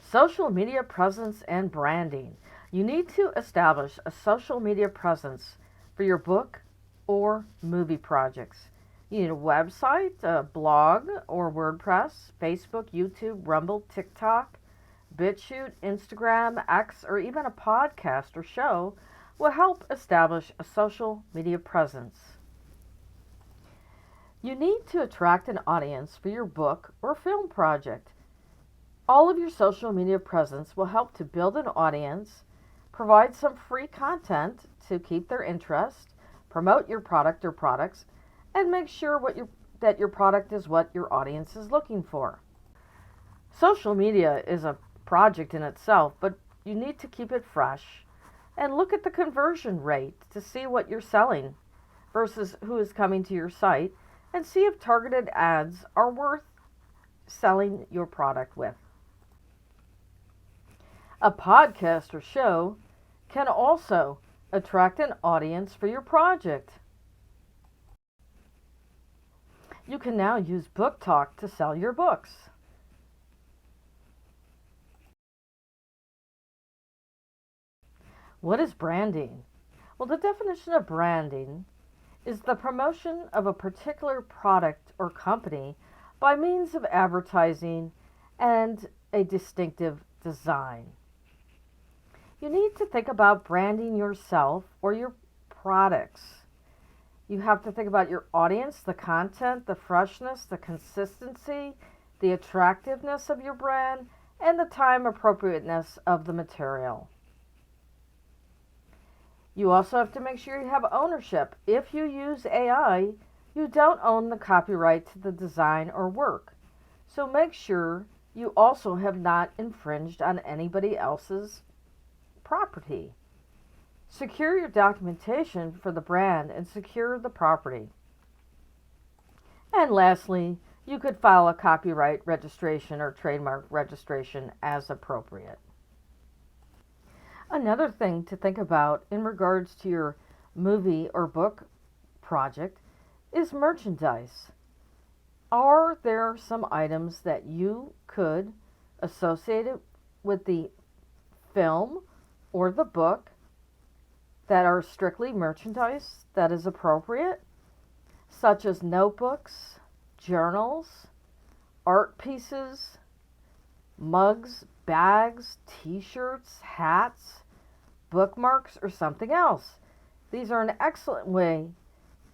Social media presence and branding. You need to establish a social media presence for your book or movie projects. You need a website, a blog or WordPress, Facebook, YouTube, Rumble, TikTok, BitChute, Instagram, X, or even a podcast or show will help establish a social media presence. You need to attract an audience for your book or film project. All of your social media presence will help to build an audience, provide some free content to keep their interest, promote your product or products, and make sure that your product is what your audience is looking for. Social media is a project in itself, but you need to keep it fresh and look at the conversion rate to see what you're selling versus who is coming to your site and see if targeted ads are worth selling your product with. A podcast or show can also attract an audience for your project. You can now use BookTok to sell your books. What is branding? Well, the definition of branding is the promotion of a particular product or company by means of advertising and a distinctive design. You need to think about branding yourself or your products. You have to think about your audience, the content, the freshness, the consistency, the attractiveness of your brand, and the time appropriateness of the material. You also have to make sure you have ownership. If you use AI, you don't own the copyright to the design or work. So make sure you also have not infringed on anybody else's property. Secure your documentation for the brand and secure the property. And lastly, you could file a copyright registration or trademark registration as appropriate. Another thing to think about in regards to your movie or book project is merchandise. Are there some items that you could associate it with the film or the book that are strictly merchandise that is appropriate, such as notebooks, journals, art pieces, mugs, bags, t-shirts, hats, bookmarks, or something else? These are an excellent way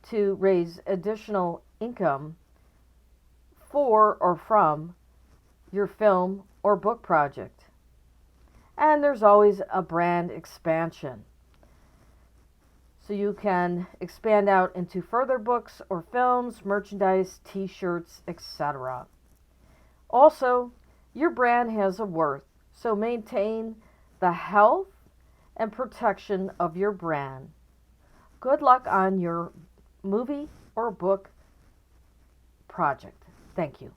to raise additional income for or from your film or book project. And there's always a brand expansion. So you can expand out into further books or films, merchandise, t-shirts, etc. Also, your brand has a worth, so maintain the health and protection of your brand. Good luck on your movie or book project. Thank you.